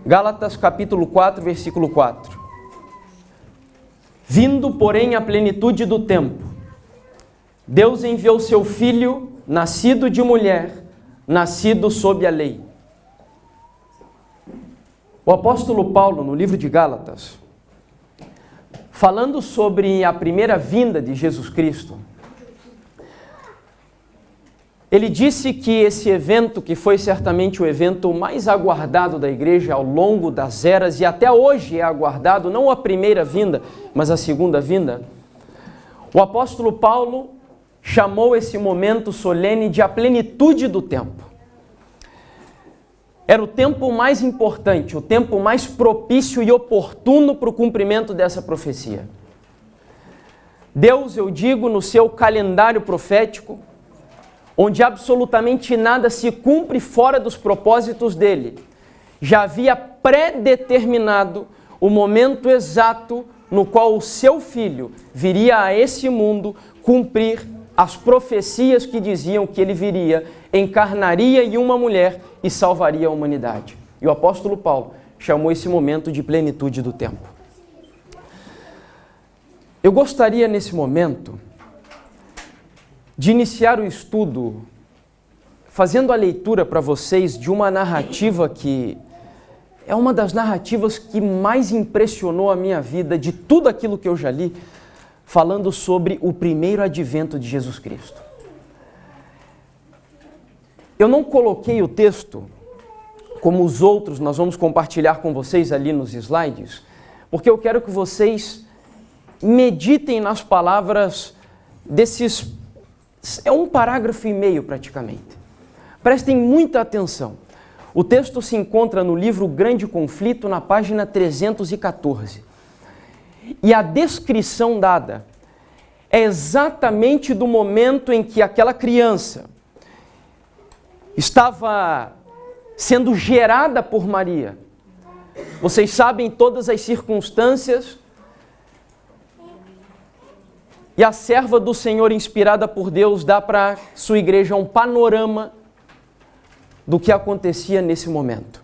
Gálatas capítulo 4, versículo 4. Vindo, porém, à plenitude do tempo, Deus enviou seu Filho, nascido de mulher, nascido sob a lei. O apóstolo Paulo, no livro de Gálatas, falando sobre a primeira vinda de Jesus Cristo, ele disse que esse evento, que foi certamente o evento mais aguardado da igreja ao longo das eras e até hoje é aguardado, não a primeira vinda, mas a segunda vinda, o apóstolo Paulo chamou esse momento solene de a plenitude do tempo. Era o tempo mais importante, o tempo mais propício e oportuno para o cumprimento dessa profecia. Deus, eu digo, no seu calendário profético, onde absolutamente nada se cumpre fora dos propósitos dele, já havia predeterminado o momento exato no qual o seu filho viria a esse mundo cumprir as profecias que diziam que ele viria, encarnaria em uma mulher e salvaria a humanidade. E o apóstolo Paulo chamou esse momento de plenitude do tempo. Eu gostaria nesse momento de iniciar o estudo fazendo a leitura para vocês de uma narrativa que é uma das narrativas que mais impressionou a minha vida de tudo aquilo que eu já li, falando sobre o primeiro advento de Jesus Cristo. Eu não coloquei o texto, como os outros nós vamos compartilhar com vocês ali nos slides, porque eu quero que vocês meditem nas palavras desses... É um parágrafo e meio praticamente. Prestem muita atenção. O texto se encontra no livro Grande Conflito, na página 314. E a descrição dada é exatamente do momento em que aquela criança estava sendo gerada por Maria. Vocês sabem todas as circunstâncias. E a serva do Senhor, inspirada por Deus, dá para sua igreja um panorama do que acontecia nesse momento.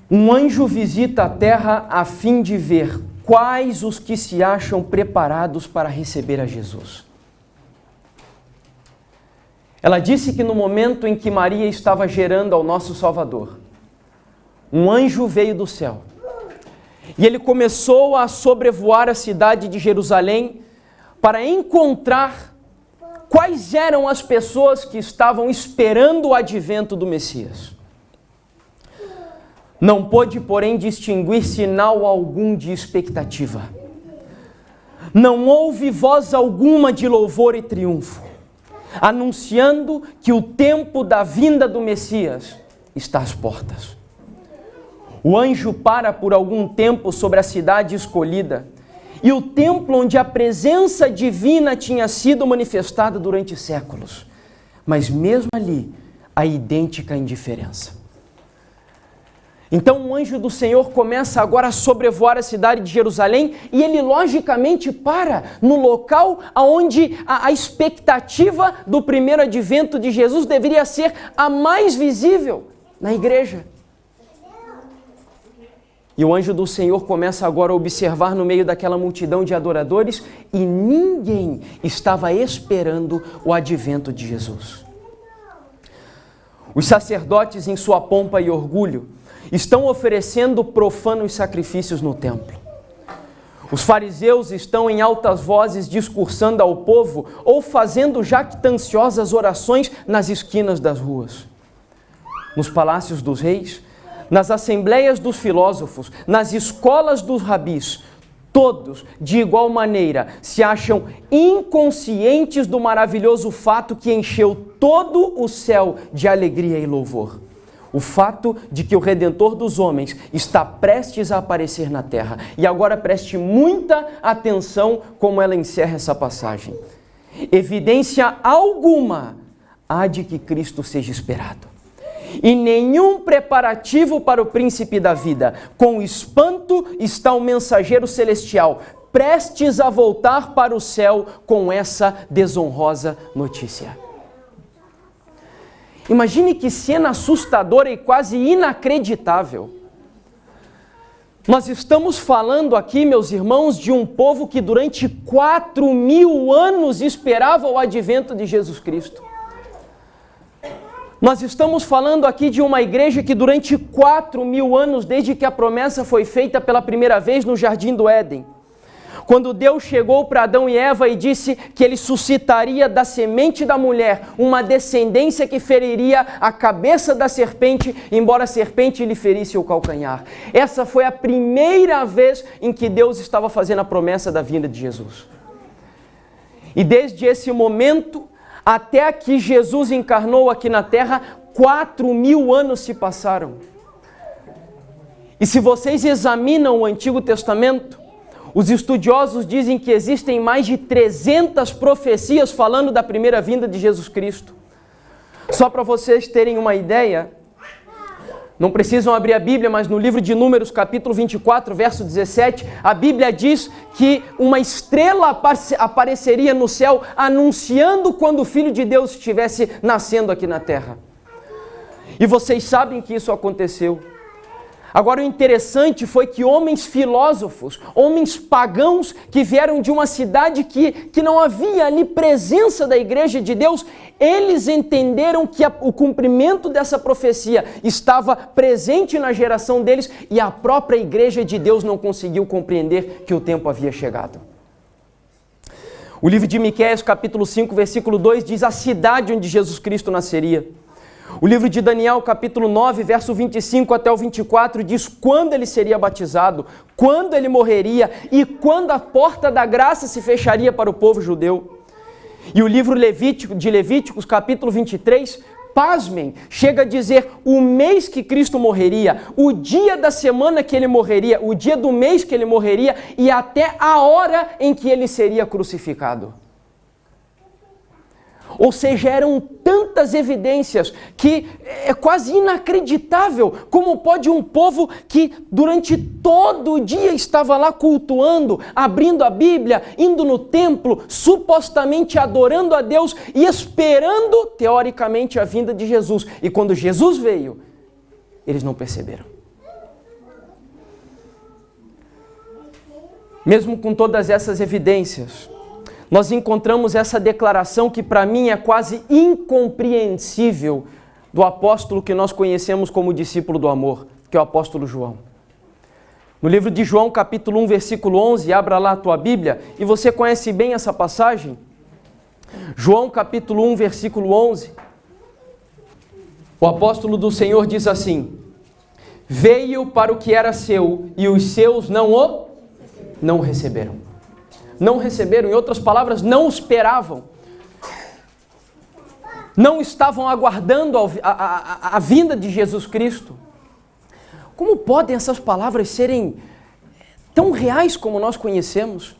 Um anjo visita a terra a fim de ver quais os que se acham preparados para receber a Jesus. Ela disse que no momento em que Maria estava gerando ao nosso Salvador, um anjo veio do céu. E ele começou a sobrevoar a cidade de Jerusalém para encontrar quais eram as pessoas que estavam esperando o advento do Messias. Não pôde, porém, distinguir sinal algum de expectativa. Não houve voz alguma de louvor e triunfo, anunciando que o tempo da vinda do Messias está às portas. O anjo para por algum tempo sobre a cidade escolhida e o templo onde a presença divina tinha sido manifestada durante séculos. Mas mesmo ali, a idêntica indiferença. Então o anjo do Senhor começa agora a sobrevoar a cidade de Jerusalém e ele logicamente para no local onde a expectativa do primeiro advento de Jesus deveria ser a mais visível, na igreja. E o anjo do Senhor começa agora a observar no meio daquela multidão de adoradores e ninguém estava esperando o advento de Jesus. Os sacerdotes, em sua pompa e orgulho, estão oferecendo profanos sacrifícios no templo. Os fariseus estão em altas vozes discursando ao povo ou fazendo jactanciosas orações nas esquinas das ruas. Nos palácios dos reis, nas assembleias dos filósofos, nas escolas dos rabis, todos, de igual maneira, se acham inconscientes do maravilhoso fato que encheu todo o céu de alegria e louvor. O fato de que o Redentor dos homens está prestes a aparecer na terra. E agora preste muita atenção como ela encerra essa passagem. Evidência alguma há de que Cristo seja esperado. E nenhum preparativo para o príncipe da vida. Com espanto está o mensageiro celestial, prestes a voltar para o céu com essa desonrosa notícia. Imagine que cena assustadora e quase inacreditável. Nós estamos falando aqui, meus irmãos, de um povo que durante 4.000 anos esperava o advento de Jesus Cristo. Nós estamos falando aqui de uma igreja que durante 4.000 anos, desde que a promessa foi feita pela primeira vez no Jardim do Éden, quando Deus chegou para Adão e Eva e disse que ele suscitaria da semente da mulher uma descendência que feriria a cabeça da serpente, embora a serpente lhe ferisse o calcanhar. Essa foi a primeira vez em que Deus estava fazendo a promessa da vinda de Jesus. E desde esse momento, até que Jesus encarnou aqui na terra, 4.000 anos se passaram. E se vocês examinam o Antigo Testamento, os estudiosos dizem que existem mais de 300 profecias falando da primeira vinda de Jesus Cristo. Só para vocês terem uma ideia, não precisam abrir a Bíblia, mas no livro de Números, capítulo 24, verso 17, a Bíblia diz que uma estrela apareceria no céu anunciando quando o Filho de Deus estivesse nascendo aqui na terra. E vocês sabem que isso aconteceu. Agora, o interessante foi que homens filósofos, homens pagãos que vieram de uma cidade que não havia ali presença da igreja de Deus, eles entenderam que o cumprimento dessa profecia estava presente na geração deles e a própria igreja de Deus não conseguiu compreender que o tempo havia chegado. O livro de Miqueias, capítulo 5, versículo 2, diz a cidade onde Jesus Cristo nasceria. O livro de Daniel, capítulo 9, verso 25 até o 24, diz quando ele seria batizado, quando ele morreria e quando a porta da graça se fecharia para o povo judeu. E o livro de Levíticos, capítulo 23, pasmem, chega a dizer o mês que Cristo morreria, o dia da semana que ele morreria, o dia do mês que ele morreria e até a hora em que ele seria crucificado. Ou seja, eram tantas evidências que é quase inacreditável como pode um povo que durante todo o dia estava lá cultuando, abrindo a Bíblia, indo no templo, supostamente adorando a Deus e esperando, teoricamente, a vinda de Jesus. E quando Jesus veio, eles não perceberam. Mesmo com todas essas evidências, nós encontramos essa declaração que para mim é quase incompreensível do apóstolo que nós conhecemos como discípulo do amor, que é o apóstolo João. No livro de João, capítulo 1, versículo 11, abra lá a tua Bíblia, e você conhece bem essa passagem. João, capítulo 1, versículo 11. O apóstolo do Senhor diz assim: veio para o que era seu, e os seus não receberam. Não receberam, em outras palavras, não esperavam. Não estavam aguardando a vinda de Jesus Cristo. Como podem essas palavras serem tão reais como nós conhecemos?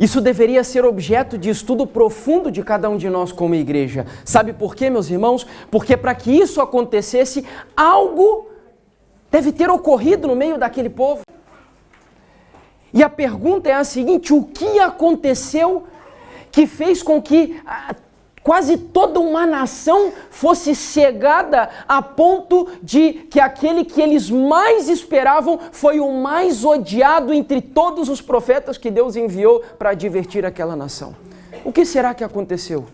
Isso deveria ser objeto de estudo profundo de cada um de nós como igreja. Sabe por quê, meus irmãos? Porque para que isso acontecesse, algo deve ter ocorrido no meio daquele povo. E a pergunta é a seguinte: o que aconteceu que fez com que quase toda uma nação fosse cegada a ponto de que aquele que eles mais esperavam foi o mais odiado entre todos os profetas que Deus enviou para advertir aquela nação? O que será que aconteceu?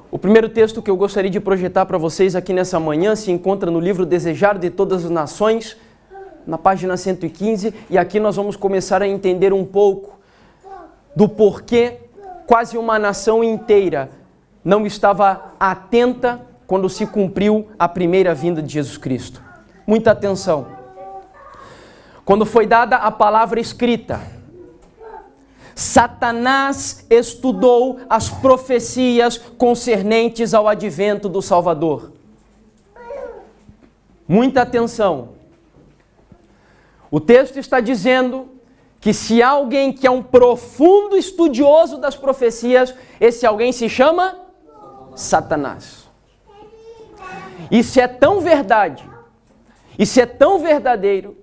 O primeiro texto que eu gostaria de projetar para vocês aqui nessa manhã se encontra no livro Desejado de Todas as Nações, na página 115, e aqui nós vamos começar a entender um pouco do porquê quase uma nação inteira não estava atenta quando se cumpriu a primeira vinda de Jesus Cristo. Muita atenção. Quando foi dada a palavra escrita, Satanás estudou as profecias concernentes ao advento do Salvador. Muita atenção. O texto está dizendo que se há alguém que é um profundo estudioso das profecias, esse alguém se chama Satanás. Isso é tão verdade, isso é tão verdadeiro,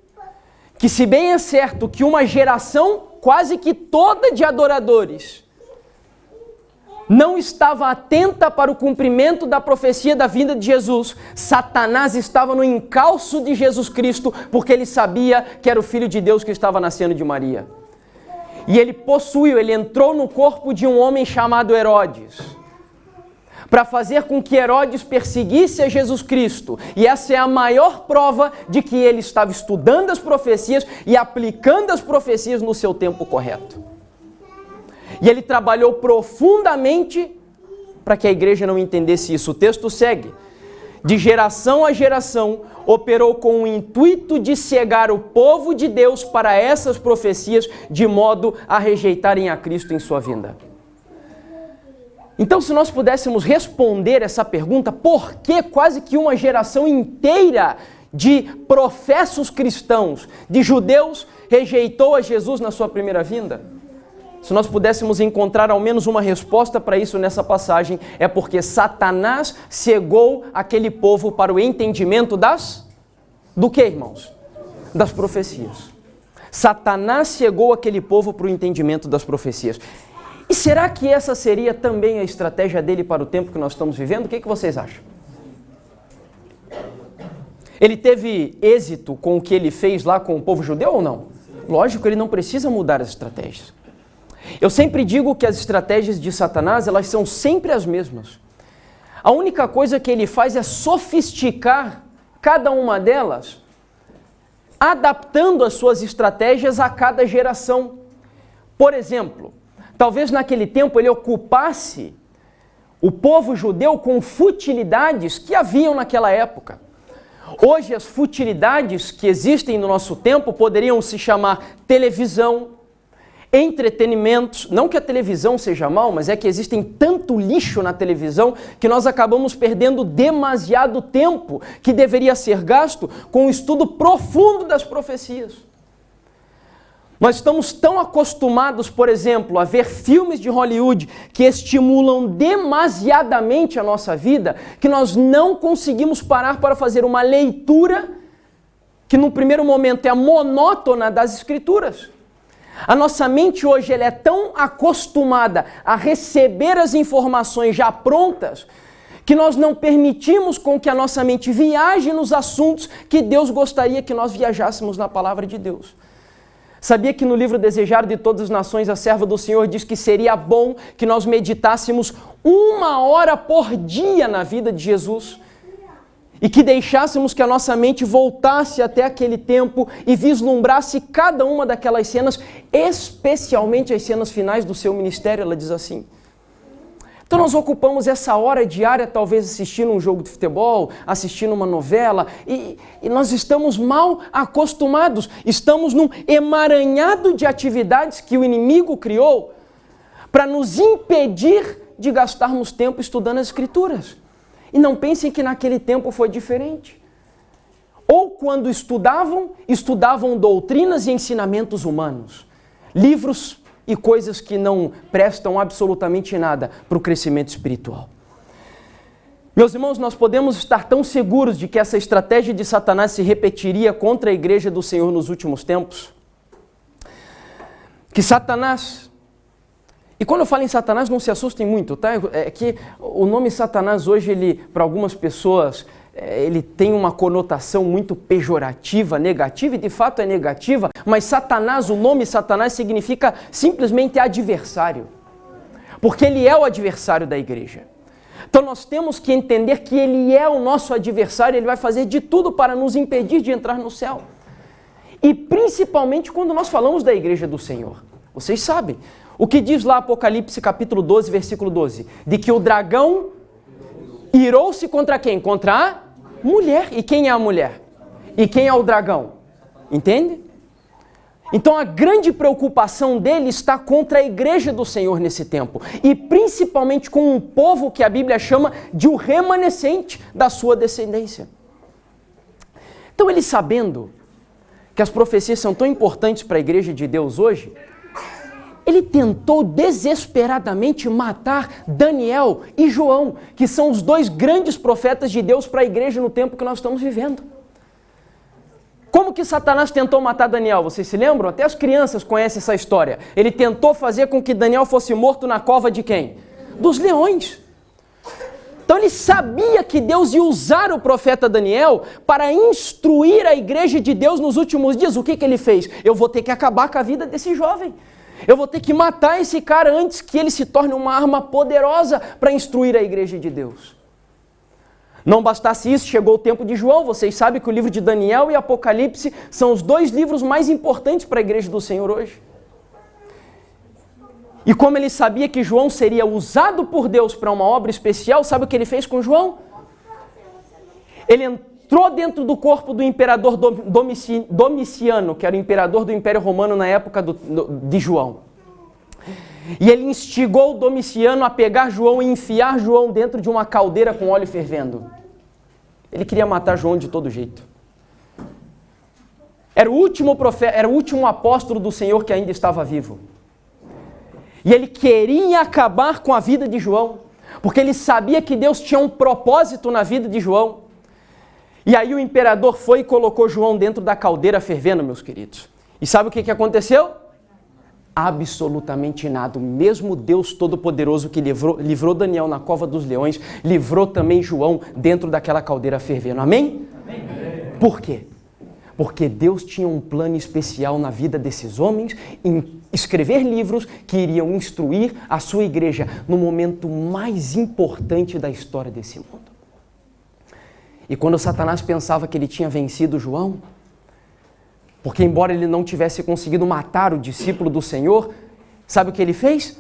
que se bem é certo que uma geração quase que toda de adoradores não estava atenta para o cumprimento da profecia da vinda de Jesus, Satanás estava no encalço de Jesus Cristo, porque ele sabia que era o Filho de Deus que estava nascendo de Maria. E ele possuiu, ele entrou no corpo de um homem chamado Herodes, para fazer com que Herodes perseguisse a Jesus Cristo. E essa é a maior prova de que ele estava estudando as profecias e aplicando as profecias no seu tempo correto. E ele trabalhou profundamente para que a igreja não entendesse isso. O texto segue. De geração a geração, operou com o intuito de cegar o povo de Deus para essas profecias, de modo a rejeitarem a Cristo em sua vinda. Então, se nós pudéssemos responder essa pergunta, por que quase que uma geração inteira de professos cristãos, de judeus, rejeitou a Jesus na sua primeira vinda? Se nós pudéssemos encontrar ao menos uma resposta para isso nessa passagem, é porque Satanás cegou aquele povo para o entendimento do que, irmãos? Das profecias. Satanás cegou aquele povo para o entendimento das profecias. E será que essa seria também a estratégia dele para o tempo que nós estamos vivendo? O que vocês acham? Ele teve êxito com o que ele fez lá com o povo judeu ou não? Lógico, ele não precisa mudar as estratégias. Eu sempre digo que as estratégias de Satanás, elas são sempre as mesmas. A única coisa que ele faz é sofisticar cada uma delas, adaptando as suas estratégias a cada geração. Por exemplo, talvez naquele tempo ele ocupasse o povo judeu com futilidades que haviam naquela época. Hoje as futilidades que existem no nosso tempo poderiam se chamar televisão, entretenimentos. Não que a televisão seja mal, mas é que existem tanto lixo na televisão que nós acabamos perdendo demasiado tempo que deveria ser gasto com o estudo profundo das profecias. Nós estamos tão acostumados, por exemplo, a ver filmes de Hollywood que estimulam demasiadamente a nossa vida, que nós não conseguimos parar para fazer uma leitura que no primeiro momento é a monótona das Escrituras. A nossa mente hoje ela é tão acostumada a receber as informações já prontas que nós não permitimos com que a nossa mente viaje nos assuntos que Deus gostaria que nós viajássemos na palavra de Deus. Sabia que no livro Desejar de Todas as Nações, a serva do Senhor diz que seria bom que nós meditássemos 1 hora por dia na vida de Jesus? E que deixássemos que a nossa mente voltasse até aquele tempo e vislumbrasse cada uma daquelas cenas, especialmente as cenas finais do seu ministério, ela diz assim. Então nós ocupamos essa hora diária, talvez assistindo um jogo de futebol, assistindo uma novela, e nós estamos mal acostumados, estamos num emaranhado de atividades que o inimigo criou para nos impedir de gastarmos tempo estudando as Escrituras. E não pensem que naquele tempo foi diferente. Ou quando estudavam doutrinas e ensinamentos humanos, livros e coisas que não prestam absolutamente nada para o crescimento espiritual. Meus irmãos, nós podemos estar tão seguros de que essa estratégia de Satanás se repetiria contra a igreja do Senhor nos últimos tempos, que Satanás... E quando eu falo em Satanás, não se assustem muito, tá? É que o nome Satanás hoje, para algumas pessoas, ele tem uma conotação muito pejorativa, negativa, e de fato é negativa, mas Satanás, o nome Satanás significa simplesmente adversário, porque ele é o adversário da igreja. Então nós temos que entender que ele é o nosso adversário, ele vai fazer de tudo para nos impedir de entrar no céu. E principalmente quando nós falamos da igreja do Senhor. Vocês sabem, o que diz lá Apocalipse capítulo 12, versículo 12? De que o dragão irou-se contra quem? Contra a mulher. E quem é a mulher? E quem é o dragão? Entende? Então a grande preocupação dele está contra a igreja do Senhor nesse tempo. E principalmente com um povo que a Bíblia chama de o remanescente da sua descendência. Então ele, sabendo que as profecias são tão importantes para a igreja de Deus hoje, ele tentou desesperadamente matar Daniel e João, que são os 2 grandes profetas de Deus para a igreja no tempo que nós estamos vivendo. Como que Satanás tentou matar Daniel? Vocês se lembram? Até as crianças conhecem essa história. Ele tentou fazer com que Daniel fosse morto na cova de quem? dos leões. Então ele sabia que Deus ia usar o profeta Daniel para instruir a igreja de Deus nos últimos dias. O que ele fez? Eu vou ter que acabar com a vida desse jovem. Eu vou ter que matar esse cara antes que ele se torne uma arma poderosa para instruir a igreja de Deus. Não bastasse isso, chegou o tempo de João. Vocês sabem que o livro de Daniel e Apocalipse são os 2 livros mais importantes para a igreja do Senhor hoje. E como ele sabia que João seria usado por Deus para uma obra especial, sabe o que ele fez com João? Ele entrou dentro do corpo do imperador Domiciano, que era o imperador do Império Romano na época de João. E ele instigou Domiciano a pegar João e enfiar João dentro de uma caldeira com óleo fervendo. Ele queria matar João de todo jeito. Era o último profeta, era o último apóstolo do Senhor que ainda estava vivo. E ele queria acabar com a vida de João, porque ele sabia que Deus tinha um propósito na vida de João. E aí o imperador foi e colocou João dentro da caldeira fervendo, meus queridos. E sabe o que aconteceu? Absolutamente nada. O mesmo Deus Todo-Poderoso que livrou Daniel na cova dos leões, livrou também João dentro daquela caldeira fervendo. Amém? Amém. Por quê? Porque Deus tinha um plano especial na vida desses homens em escrever livros que iriam instruir a sua igreja no momento mais importante da história desse mundo. E quando Satanás pensava que ele tinha vencido João, porque embora ele não tivesse conseguido matar o discípulo do Senhor, sabe o que ele fez?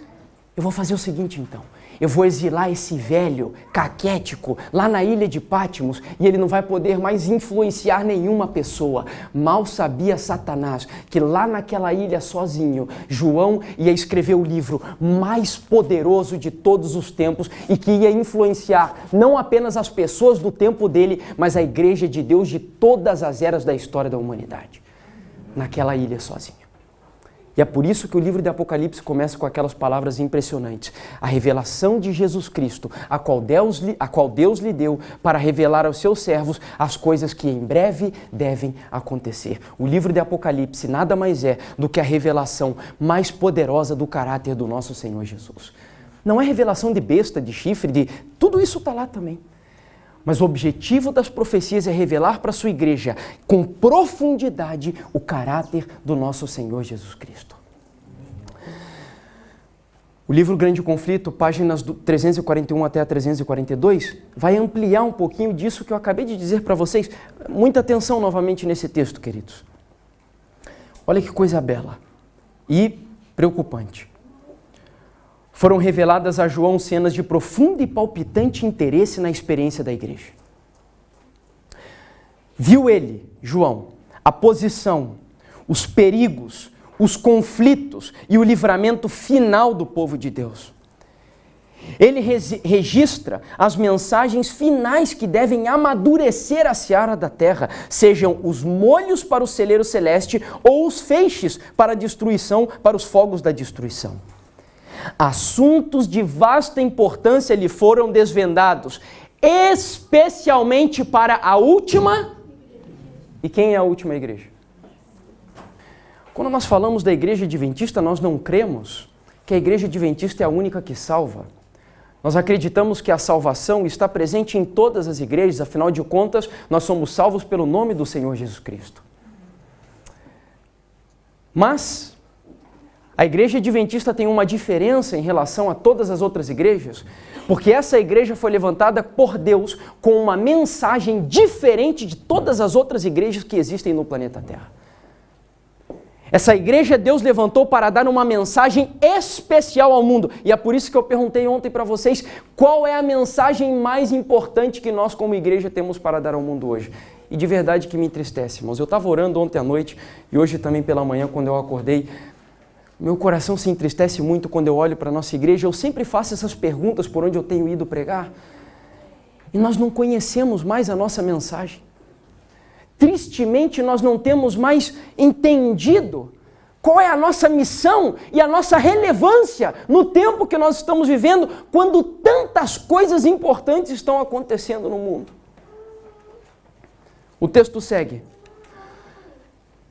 Eu vou fazer o seguinte então, eu vou exilar esse velho caquético lá na ilha de Patmos e ele não vai poder mais influenciar nenhuma pessoa. Mal sabia Satanás que lá naquela ilha sozinho, João ia escrever o livro mais poderoso de todos os tempos e que ia influenciar não apenas as pessoas do tempo dele, mas a igreja de Deus de todas as eras da história da humanidade. Naquela ilha sozinho. E é por isso que o livro de Apocalipse começa com aquelas palavras impressionantes. A revelação de Jesus Cristo, a qual Deus lhe deu para revelar aos seus servos as coisas que em breve devem acontecer. O livro de Apocalipse nada mais é do que a revelação mais poderosa do caráter do nosso Senhor Jesus. Não é revelação de besta, de chifre, tudo isso está lá também. Mas o objetivo das profecias é revelar para a sua igreja, com profundidade, o caráter do nosso Senhor Jesus Cristo. O livro Grande Conflito, páginas 341 até a 342, vai ampliar um pouquinho disso que eu acabei de dizer para vocês. Muita atenção novamente nesse texto, queridos. Olha que coisa bela e preocupante. Foram reveladas a João cenas de profundo e palpitante interesse na experiência da igreja. Viu ele, João, a posição, os perigos, os conflitos e o livramento final do povo de Deus. Ele registra as mensagens finais que devem amadurecer a seara da terra, sejam os molhos para o celeiro celeste ou os feixes para a destruição, para os fogos da destruição. Assuntos de vasta importância lhe foram desvendados, especialmente para a última. E quem é a última igreja? Quando nós falamos da igreja adventista, nós não cremos que a igreja adventista é a única que salva. Nós acreditamos que a salvação está presente em todas as igrejas, afinal de contas, nós somos salvos pelo nome do Senhor Jesus Cristo. Mas a igreja adventista tem uma diferença em relação a todas as outras igrejas, porque essa igreja foi levantada por Deus com uma mensagem diferente de todas as outras igrejas que existem no planeta Terra. Essa igreja Deus levantou para dar uma mensagem especial ao mundo. E é por isso que eu perguntei ontem para vocês qual é a mensagem mais importante que nós como igreja temos para dar ao mundo hoje. E de verdade que me entristece, irmãos. Eu estava orando ontem à noite e hoje também pela manhã quando eu acordei. Meu coração se entristece muito quando eu olho para a nossa igreja. Eu sempre faço essas perguntas por onde eu tenho ido pregar. E nós não conhecemos mais a nossa mensagem. Tristemente, nós não temos mais entendido qual é a nossa missão e a nossa relevância no tempo que nós estamos vivendo, quando tantas coisas importantes estão acontecendo no mundo. O texto segue.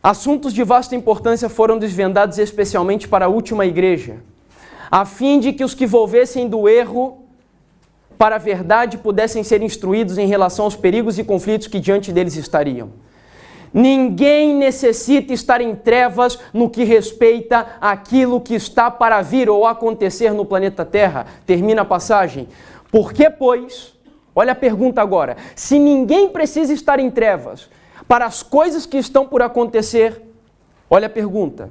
Assuntos de vasta importância foram desvendados especialmente para a última igreja. a fim de que os que volvessem do erro para a verdade pudessem ser instruídos em relação aos perigos e conflitos que diante deles estariam. Ninguém necessita estar em trevas no que respeita àquilo que está para vir ou acontecer no planeta Terra. Termina a passagem. Por que, pois, olha a pergunta agora, se ninguém precisa estar em trevas para as coisas que estão por acontecer, olha a pergunta,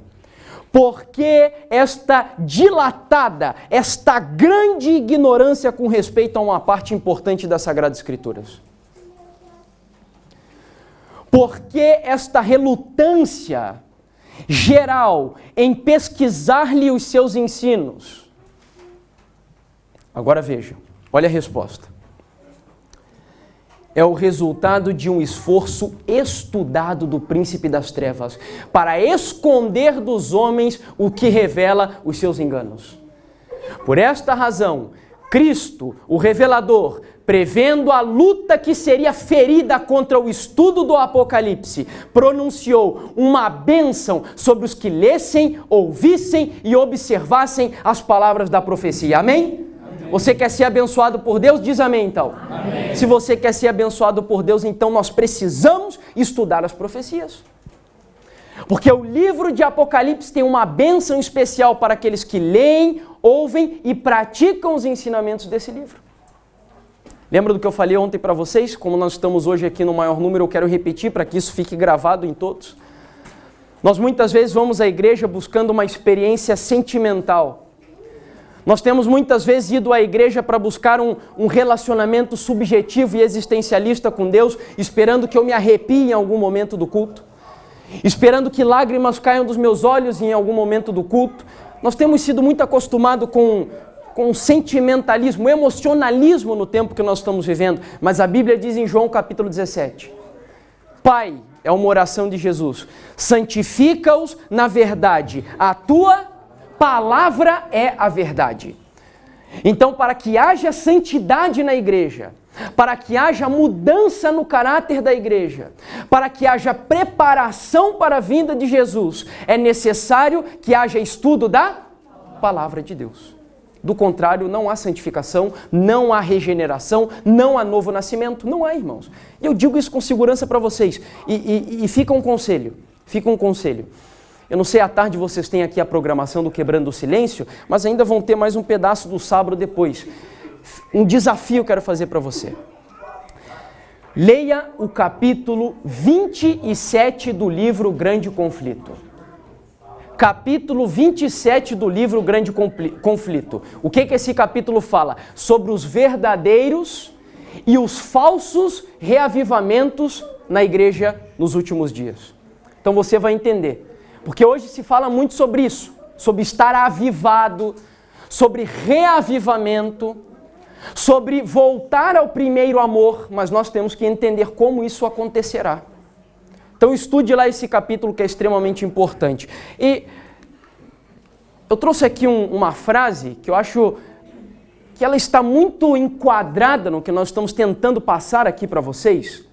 por que esta dilatada, esta grande ignorância com respeito a uma parte importante das Sagradas Escrituras? Por que esta relutância geral em pesquisar-lhe os seus ensinos? Agora veja, olha a resposta. É o resultado de um esforço estudado do príncipe das trevas para esconder dos homens o que revela os seus enganos. Por esta razão, Cristo, o revelador, prevendo a luta que seria ferida contra o estudo do Apocalipse, pronunciou uma bênção sobre os que lessem, ouvissem e observassem as palavras da profecia. Amém? Você quer ser abençoado por Deus? Diz amém, então. Amém. Se você quer ser abençoado por Deus, então nós precisamos estudar as profecias. Porque o livro de Apocalipse tem uma bênção especial para aqueles que leem, ouvem e praticam os ensinamentos desse livro. Lembra do que eu falei ontem para vocês? Como nós estamos hoje aqui no maior número, eu quero repetir para que isso fique gravado em todos. Nós muitas vezes vamos à igreja buscando uma experiência sentimental. Nós temos muitas vezes ido à igreja para buscar um relacionamento subjetivo e existencialista com Deus, esperando que eu me arrepie em algum momento do culto, esperando que lágrimas caiam dos meus olhos em algum momento do culto. Nós temos sido muito acostumados com sentimentalismo, emocionalismo no tempo que nós estamos vivendo, mas a Bíblia diz em João capítulo 17, Pai, é uma oração de Jesus, santifica-os na verdade, a tua palavra é a verdade. Então, para que haja santidade na igreja, para que haja mudança no caráter da igreja, para que haja preparação para a vinda de Jesus, é necessário que haja estudo da palavra de Deus. Do contrário, não há santificação, não há regeneração, não há novo nascimento. Não há, irmãos. Eu digo isso com segurança para vocês. E fica um conselho. Eu não sei, à tarde vocês têm aqui a programação do Quebrando o Silêncio, mas ainda vão ter mais um pedaço do sábado depois. Um desafio eu quero fazer para você. Leia o capítulo 27 do livro Grande Conflito. Capítulo 27 do livro Grande Conflito. O que esse capítulo fala? Sobre os verdadeiros e os falsos reavivamentos na igreja nos últimos dias. Então você vai entender. Porque hoje se fala muito sobre isso, sobre estar avivado, sobre reavivamento, sobre voltar ao primeiro amor, mas nós temos que entender como isso acontecerá. Então estude lá esse capítulo que é extremamente importante. E eu trouxe aqui uma frase que eu acho que ela está muito enquadrada no que nós estamos tentando passar aqui para vocês.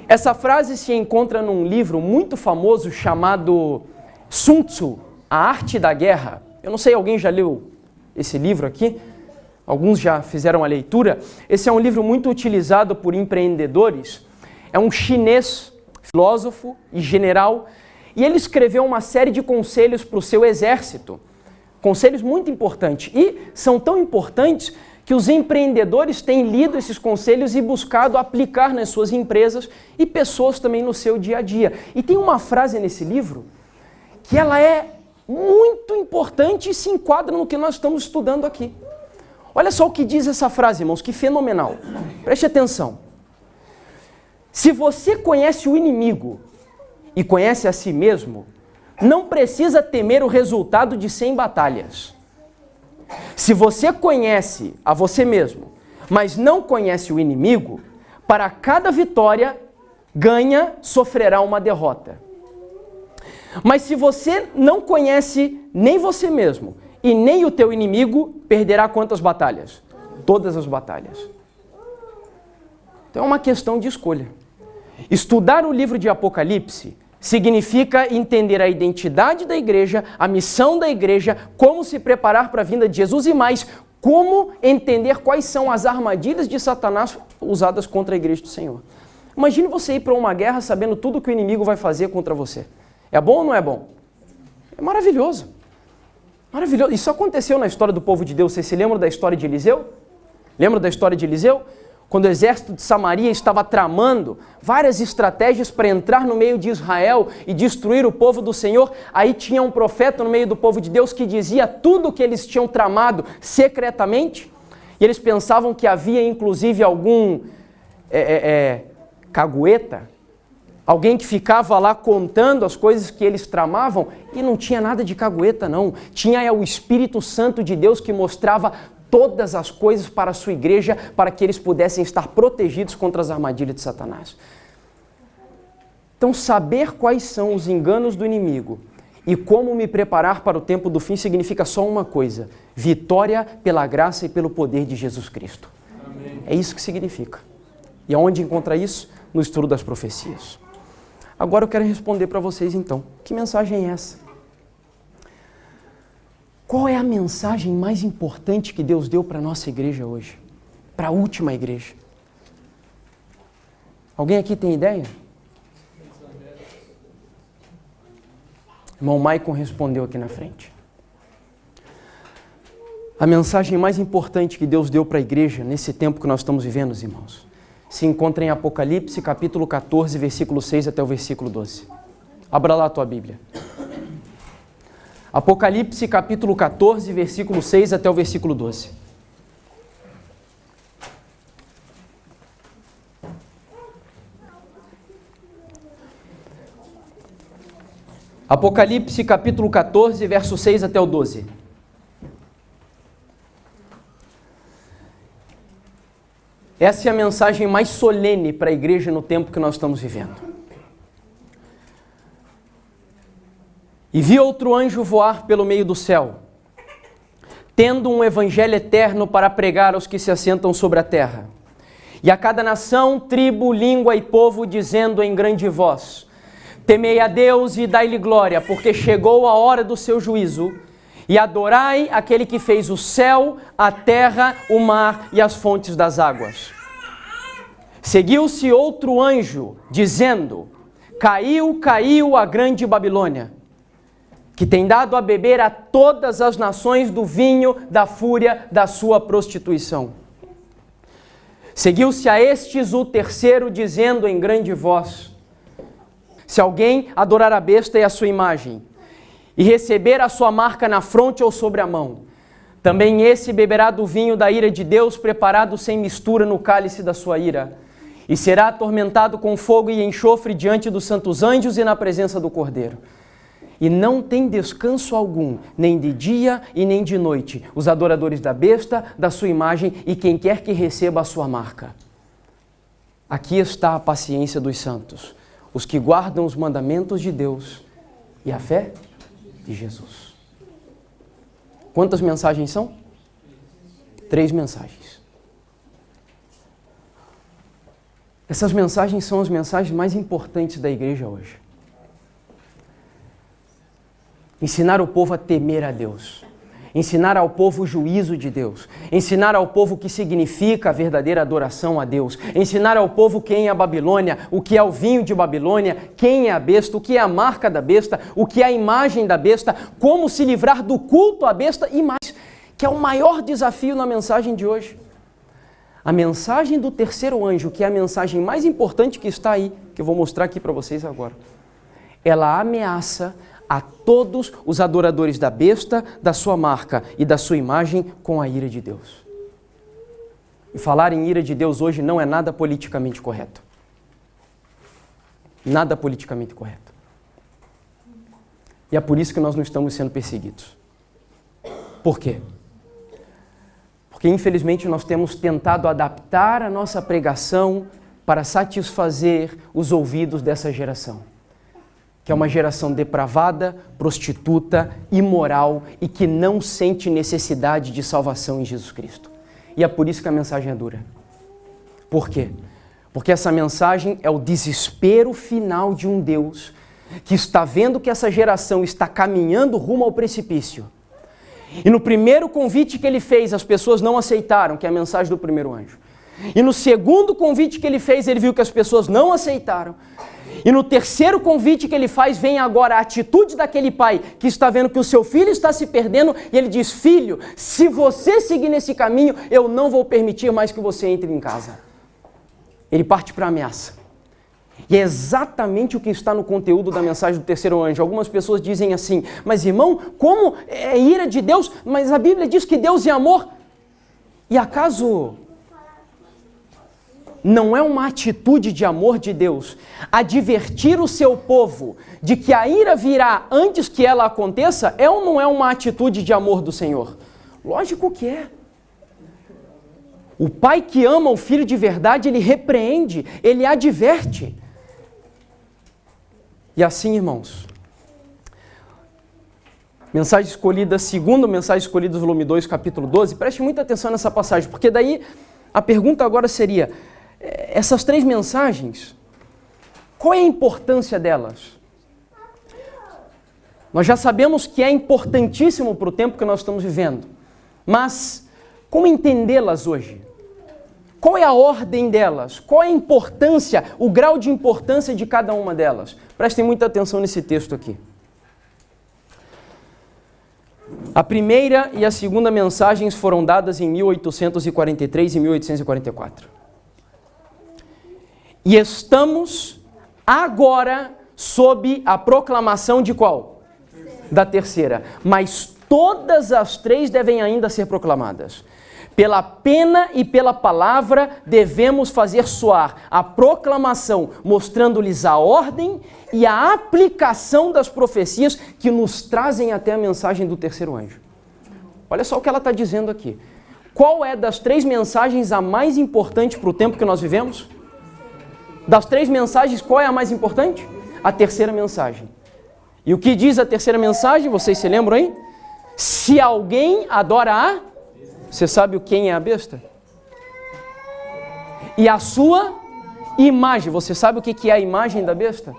Essa frase se encontra num livro muito famoso chamado Sun Tzu, A Arte da Guerra. Eu não sei, alguém já leu esse livro aqui? Alguns já fizeram a leitura. Esse é um livro muito utilizado por empreendedores. É um chinês, filósofo e general, e ele escreveu uma série de conselhos para o seu exército. Conselhos muito importantes. E são tão importantes que os empreendedores têm lido esses conselhos e buscado aplicar nas suas empresas e pessoas também no seu dia a dia. E tem uma frase nesse livro que ela é muito importante e se enquadra no que nós estamos estudando aqui. Olha só o que diz essa frase, irmãos, que fenomenal. Preste atenção. Se você conhece o inimigo e conhece a si mesmo, não precisa temer o resultado de 100 batalhas. Se você conhece a você mesmo, mas não conhece o inimigo, para cada vitória, ganha, sofrerá uma derrota. Mas se você não conhece nem você mesmo e nem o teu inimigo, perderá quantas batalhas? Todas as batalhas. Então é uma questão de escolha. Estudar o livro de Apocalipse Significa entender a identidade da igreja, a missão da igreja, como se preparar para a vinda de Jesus e mais, como entender quais são as armadilhas de Satanás usadas contra a igreja do Senhor. Imagine você ir para uma guerra sabendo tudo que o inimigo vai fazer contra você. É bom ou não é bom? É maravilhoso. Maravilhoso. Isso aconteceu na história do povo de Deus. Vocês se lembram da história de Eliseu? Lembra da história de Eliseu? Quando o exército de Samaria estava tramando várias estratégias para entrar no meio de Israel e destruir o povo do Senhor, aí tinha um profeta no meio do povo de Deus que dizia tudo o que eles tinham tramado secretamente, e eles pensavam que havia inclusive algum cagueta, alguém que ficava lá contando as coisas que eles tramavam, e não tinha nada de cagueta não, tinha o Espírito Santo de Deus que mostrava todas as coisas para a sua igreja, para que eles pudessem estar protegidos contra as armadilhas de Satanás. Então, saber quais são os enganos do inimigo e como me preparar para o tempo do fim significa só uma coisa: vitória pela graça e pelo poder de Jesus Cristo. Amém. É isso que significa. E aonde encontra isso? No estudo das profecias. Agora eu quero responder para vocês então. Que mensagem é essa? Qual é a mensagem mais importante que Deus deu para a nossa igreja hoje? Para a última igreja? Alguém aqui tem ideia? Irmão Maicon respondeu aqui na frente. A mensagem mais importante que Deus deu para a igreja nesse tempo que nós estamos vivendo, irmãos, se encontra em Apocalipse, capítulo 14, versículo 6 até o versículo 12. Abra lá a tua Bíblia. Apocalipse, capítulo 14, versículo 6 até o versículo 12. Apocalipse, capítulo 14, verso 6 até o 12. Essa é a mensagem mais solene para a igreja no tempo que nós estamos vivendo. E vi outro anjo voar pelo meio do céu, tendo um evangelho eterno para pregar aos que se assentam sobre a terra, e a cada nação, tribo, língua e povo, dizendo em grande voz: temei a Deus e dai-lhe glória, porque chegou a hora do seu juízo, e adorai aquele que fez o céu, a terra, o mar e as fontes das águas. Seguiu-se outro anjo, dizendo: caiu, caiu a grande Babilônia, que tem dado a beber a todas as nações do vinho da fúria da sua prostituição. Seguiu-se a estes o terceiro, dizendo em grande voz: se alguém adorar a besta e a sua imagem, e receber a sua marca na fronte ou sobre a mão, também esse beberá do vinho da ira de Deus, preparado sem mistura no cálice da sua ira, e será atormentado com fogo e enxofre diante dos santos anjos e na presença do Cordeiro. E não tem descanso algum, nem de dia e nem de noite, os adoradores da besta, da sua imagem e quem quer que receba a sua marca. Aqui está a paciência dos santos, os que guardam os mandamentos de Deus e a fé de Jesus. Quantas mensagens são? 3 mensagens. Essas mensagens são as mensagens mais importantes da igreja hoje. Ensinar o povo a temer a Deus, ensinar ao povo o juízo de Deus, ensinar ao povo o que significa a verdadeira adoração a Deus, ensinar ao povo quem é a Babilônia, o que é o vinho de Babilônia, quem é a besta, o que é a marca da besta, o que é a imagem da besta, como se livrar do culto à besta e mais, que é o maior desafio na mensagem de hoje. A mensagem do terceiro anjo, que é a mensagem mais importante que está aí, que eu vou mostrar aqui para vocês agora, ela ameaça a todos os adoradores da besta, da sua marca e da sua imagem com a ira de Deus. E falar em ira de Deus hoje não é nada politicamente correto. Nada politicamente correto. E é por isso que nós não estamos sendo perseguidos. Por quê? Porque infelizmente nós temos tentado adaptar a nossa pregação para satisfazer os ouvidos dessa geração, que é uma geração depravada, prostituta, imoral e que não sente necessidade de salvação em Jesus Cristo. E é por isso que a mensagem é dura. Por quê? Porque essa mensagem é o desespero final de um Deus que está vendo que essa geração está caminhando rumo ao precipício. E no primeiro convite que ele fez, as pessoas não aceitaram, que é a mensagem do primeiro anjo. E no segundo convite que ele fez, ele viu que as pessoas não aceitaram. E no terceiro convite que ele faz, vem agora a atitude daquele pai que está vendo que o seu filho está se perdendo e ele diz: filho, se você seguir nesse caminho, eu não vou permitir mais que você entre em casa. Ele parte para a ameaça. E é exatamente o que está no conteúdo da mensagem do terceiro anjo. Algumas pessoas dizem assim: mas irmão, como é ira de Deus? Mas a Bíblia diz que Deus é amor. E acaso não é uma atitude de amor de Deus advertir o seu povo de que a ira virá antes que ela aconteça? É ou não é uma atitude de amor do Senhor? Lógico que é. O pai que ama o filho de verdade, ele repreende, ele adverte. E assim, irmãos, mensagem escolhida, segunda mensagem escolhida, volume 2, capítulo 12, preste muita atenção nessa passagem, porque daí a pergunta agora seria: essas 3 mensagens, qual é a importância delas? Nós já sabemos que é importantíssimo para o tempo que nós estamos vivendo, mas como entendê-las hoje? Qual é a ordem delas? Qual é a importância, o grau de importância de cada uma delas? Prestem muita atenção nesse texto aqui. A primeira e a segunda mensagens foram dadas em 1843 e 1844. E estamos agora sob a proclamação de qual? Da terceira. Mas todas as 3 devem ainda ser proclamadas. Pela pena e pela palavra devemos fazer soar a proclamação, mostrando-lhes a ordem e a aplicação das profecias que nos trazem até a mensagem do terceiro anjo. Olha só o que ela está dizendo aqui. Qual é das 3 mensagens a mais importante para o tempo que nós vivemos? Das 3 mensagens, qual é a mais importante? A terceira mensagem. E o que diz a terceira mensagem? Vocês se lembram aí? Se alguém adora a... Você sabe quem é a besta? E a sua imagem. Você sabe o que é a imagem da besta?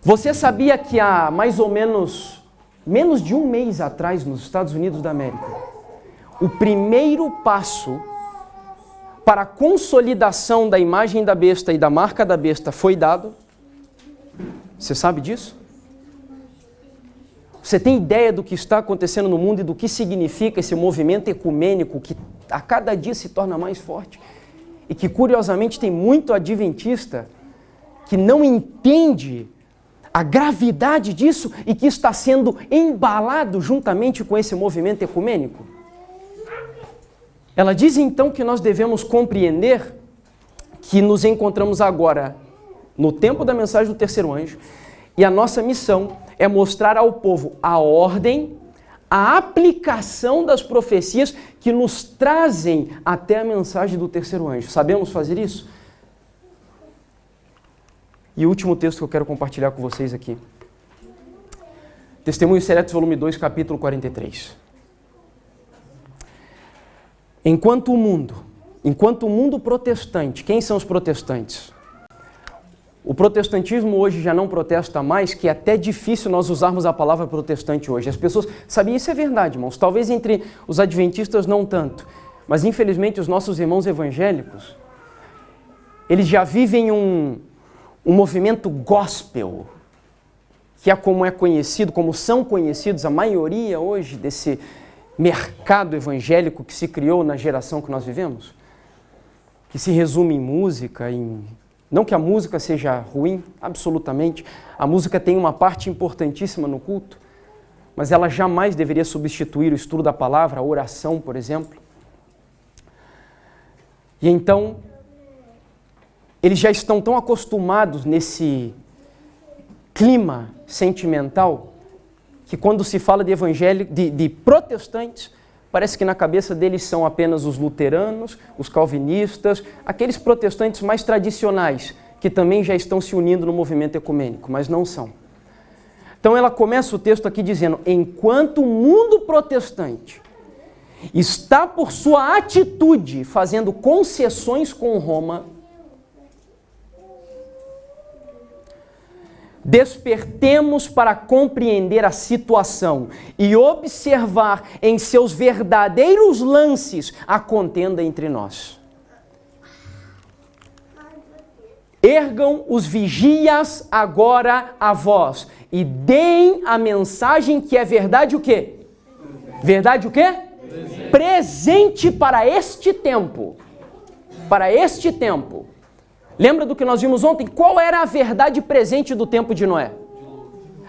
Você sabia que há mais ou menos de um mês atrás, nos Estados Unidos da América, o primeiro passo para a consolidação da imagem da besta e da marca da besta foi dado? Você sabe disso? Você tem ideia do que está acontecendo no mundo e do que significa esse movimento ecumênico que a cada dia se torna mais forte? E que, curiosamente, tem muito adventista que não entende a gravidade disso e que está sendo embalado juntamente com esse movimento ecumênico? Ela diz então que nós devemos compreender que nos encontramos agora no tempo da mensagem do terceiro anjo e a nossa missão é mostrar ao povo a ordem, a aplicação das profecias que nos trazem até a mensagem do terceiro anjo. Sabemos fazer isso? E o último texto que eu quero compartilhar com vocês aqui. Testemunhos Seletos, volume 2, capítulo 43. Enquanto o mundo protestante, quem são os protestantes? O protestantismo hoje já não protesta mais, que é até difícil nós usarmos a palavra protestante hoje. As pessoas sabiam, isso é verdade, irmãos. Talvez entre os adventistas não tanto, mas infelizmente os nossos irmãos evangélicos, eles já vivem um movimento gospel, que é conhecido, como são conhecidos a maioria hoje desse mercado evangélico que se criou na geração que nós vivemos, que se resume em música, não que a música seja ruim, absolutamente. A música tem uma parte importantíssima no culto, mas ela jamais deveria substituir o estudo da palavra, a oração, por exemplo. E então, eles já estão tão acostumados nesse clima sentimental que quando se fala de evangélicos, de protestantes, parece que na cabeça deles são apenas os luteranos, os calvinistas, aqueles protestantes mais tradicionais, que também já estão se unindo no movimento ecumênico, mas não são. Então ela começa o texto aqui dizendo: enquanto o mundo protestante está por sua atitude fazendo concessões com Roma, Despertemos para compreender a situação e observar em seus verdadeiros lances a contenda entre nós. Ergam os vigias agora a voz e deem a mensagem que é verdade o quê? Verdade o quê? Presente para este tempo. Para este tempo. Lembra do que nós vimos ontem? Qual era a verdade presente do tempo de Noé?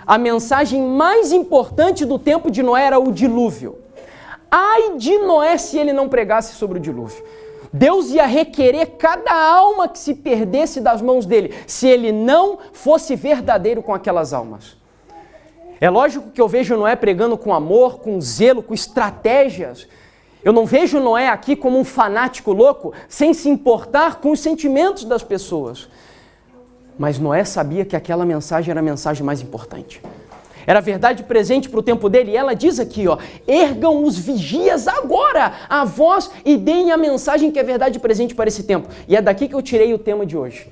A mensagem mais importante do tempo de Noé era o dilúvio. Ai de Noé se ele não pregasse sobre o dilúvio. Deus ia requerer cada alma que se perdesse das mãos dele, se ele não fosse verdadeiro com aquelas almas. É lógico que eu vejo Noé pregando com amor, com zelo, com estratégias. Eu não vejo Noé aqui como um fanático louco, sem se importar com os sentimentos das pessoas. Mas Noé sabia que aquela mensagem era a mensagem mais importante. Era a verdade presente para o tempo dele. E ela diz aqui, ergam os vigias agora a voz e deem a mensagem que é verdade presente para esse tempo. E é daqui que eu tirei o tema de hoje.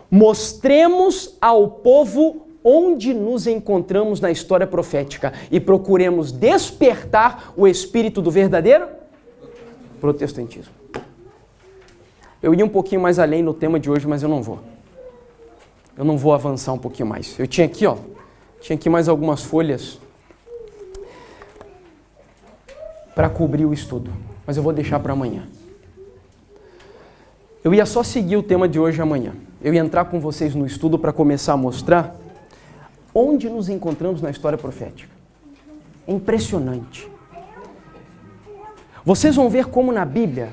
Mostremos ao povo onde nos encontramos na história profética e procuremos despertar o espírito do verdadeiro protestantismo. Eu ia um pouquinho mais além no tema de hoje, mas eu não vou. Eu não vou avançar um pouquinho mais. Eu tinha aqui mais algumas folhas para cobrir o estudo, mas eu vou deixar para amanhã. Eu ia só seguir o tema de hoje amanhã. Eu ia entrar com vocês no estudo para começar a mostrar onde nos encontramos na história profética. É impressionante. Vocês vão ver como na Bíblia,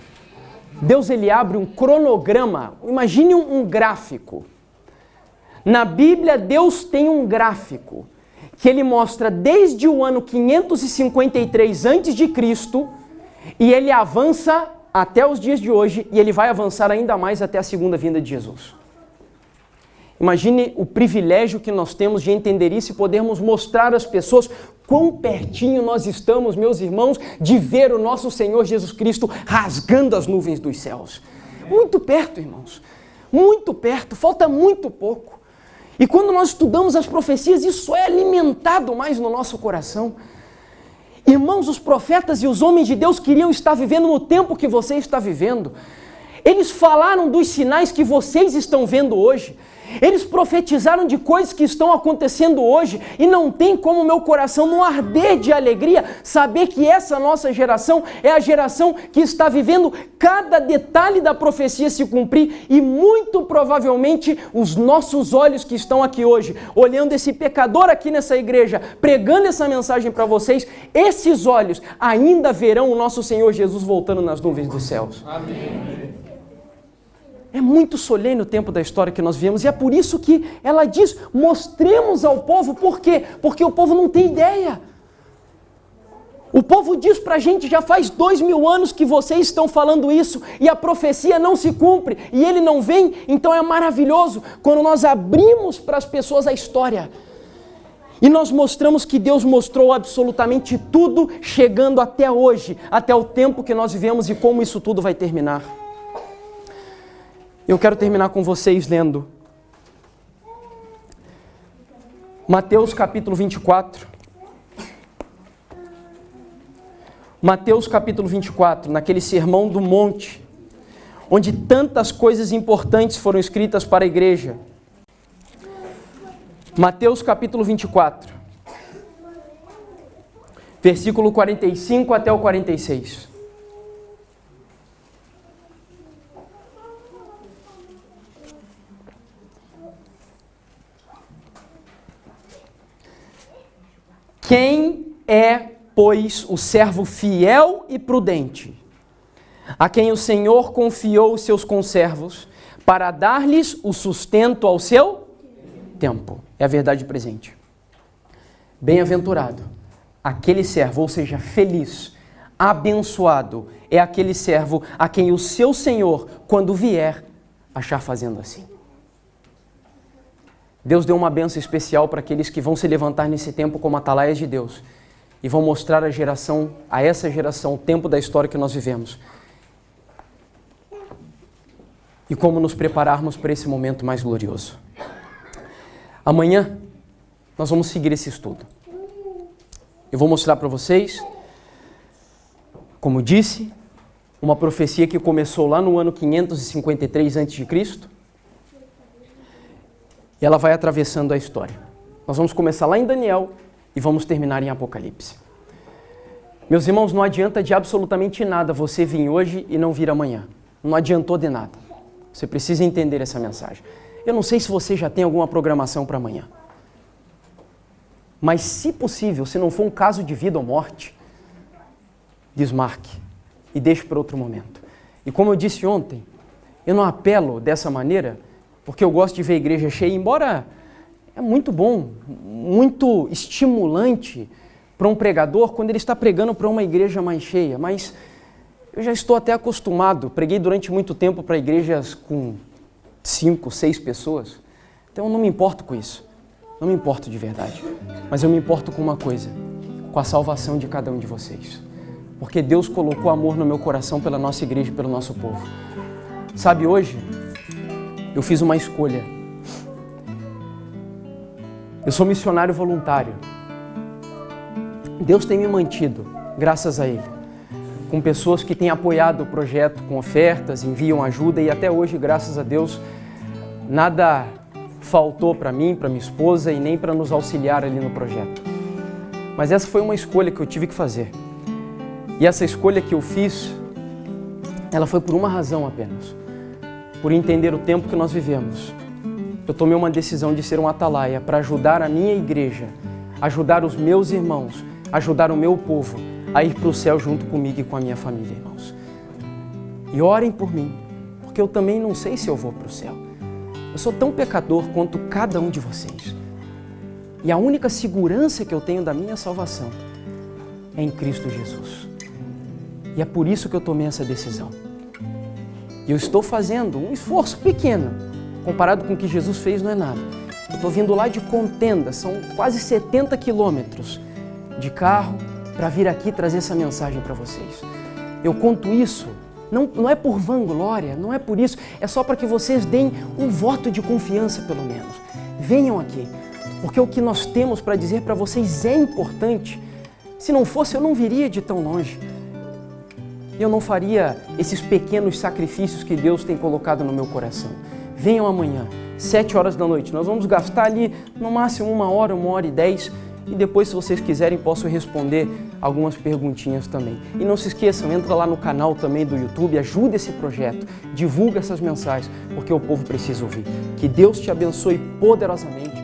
Deus ele abre um cronograma, imagine um gráfico. Na Bíblia, Deus tem um gráfico que ele mostra desde o ano 553 a.C. e ele avança até os dias de hoje e ele vai avançar ainda mais até a segunda vinda de Jesus. Imagine o privilégio que nós temos de entender isso e podermos mostrar às pessoas quão pertinho nós estamos, meus irmãos, de ver o nosso Senhor Jesus Cristo rasgando as nuvens dos céus. Muito perto, irmãos. Muito perto. Falta muito pouco. E quando nós estudamos as profecias, isso é alimentado mais no nosso coração. Irmãos, os profetas e os homens de Deus queriam estar vivendo no tempo que você está vivendo. Eles falaram dos sinais que vocês estão vendo hoje. Eles profetizaram de coisas que estão acontecendo hoje e não tem como meu coração não arder de alegria saber que essa nossa geração é a geração que está vivendo cada detalhe da profecia se cumprir e muito provavelmente os nossos olhos que estão aqui hoje, olhando esse pecador aqui nessa igreja, pregando essa mensagem para vocês, esses olhos ainda verão o nosso Senhor Jesus voltando nas nuvens dos céus. Amém. É muito solene o tempo da história que nós vivemos e é por isso que ela diz, mostremos ao povo, por quê? Porque o povo não tem ideia. O povo diz pra gente, já faz 2000 anos que vocês estão falando isso e a profecia não se cumpre e ele não vem, então é maravilhoso quando nós abrimos para as pessoas a história. E nós mostramos que Deus mostrou absolutamente tudo chegando até hoje, até o tempo que nós vivemos e como isso tudo vai terminar. Eu quero terminar com vocês lendo Mateus capítulo 24. Mateus capítulo 24, naquele sermão do monte, onde tantas coisas importantes foram escritas para a igreja. Mateus capítulo 24, versículo 45 até o 46. Quem é, pois, o servo fiel e prudente, a quem o Senhor confiou os seus conservos, para dar-lhes o sustento ao seu tempo? É a verdade presente. Bem-aventurado, aquele servo, ou seja, feliz, abençoado, é aquele servo a quem o seu Senhor, quando vier, achar fazendo assim. Deus deu uma bênção especial para aqueles que vão se levantar nesse tempo como atalaias de Deus e vão mostrar a essa geração o tempo da história que nós vivemos e como nos prepararmos para esse momento mais glorioso. Amanhã nós vamos seguir esse estudo. Eu vou mostrar para vocês, como disse, uma profecia que começou lá no ano 553 a.C. e ela vai atravessando a história. Nós vamos começar lá em Daniel e vamos terminar em Apocalipse. Meus irmãos, não adianta de absolutamente nada você vir hoje e não vir amanhã. Não adiantou de nada. Você precisa entender essa mensagem. Eu não sei se você já tem alguma programação para amanhã. Mas, se possível, se não for um caso de vida ou morte, desmarque e deixe para outro momento. E como eu disse ontem, eu não apelo dessa maneira porque eu gosto de ver a igreja cheia, embora é muito bom, muito estimulante para um pregador quando ele está pregando para uma igreja mais cheia, mas eu já estou até acostumado, preguei durante muito tempo para igrejas com 5, 6 pessoas, então eu não me importo com isso, não me importo de verdade, mas eu me importo com uma coisa, com a salvação de cada um de vocês, porque Deus colocou amor no meu coração pela nossa igreja e pelo nosso povo. Sabe, hoje eu fiz uma escolha, eu sou missionário voluntário, Deus tem me mantido, graças a Ele, com pessoas que têm apoiado o projeto com ofertas, enviam ajuda e até hoje, graças a Deus, nada faltou para mim, para minha esposa e nem para nos auxiliar ali no projeto. Mas essa foi uma escolha que eu tive que fazer. E essa escolha que eu fiz, ela foi por uma razão apenas. Por entender o tempo que nós vivemos. Eu tomei uma decisão de ser um atalaia para ajudar a minha igreja, ajudar os meus irmãos, ajudar o meu povo a ir para o céu junto comigo e com a minha família, irmãos. E orem por mim, porque eu também não sei se eu vou para o céu. Eu sou tão pecador quanto cada um de vocês. E a única segurança que eu tenho da minha salvação é em Cristo Jesus. E é por isso que eu tomei essa decisão. E eu estou fazendo um esforço pequeno, comparado com o que Jesus fez não é nada. Eu estou vindo lá de Contenda, são quase 70 quilômetros de carro para vir aqui trazer essa mensagem para vocês. Eu conto isso, não é por vanglória, não é por isso, é só para que vocês deem um voto de confiança pelo menos. Venham aqui, porque o que nós temos para dizer para vocês é importante. Se não fosse, eu não viria de tão longe. Eu não faria esses pequenos sacrifícios que Deus tem colocado no meu coração. Venham amanhã, 7 horas da noite. Nós vamos gastar ali no máximo 1 hora, 1h10. E depois, se vocês quiserem, posso responder algumas perguntinhas também. E não se esqueçam, entra lá no canal também do YouTube, ajuda esse projeto, divulga essas mensagens, porque o povo precisa ouvir. Que Deus te abençoe poderosamente.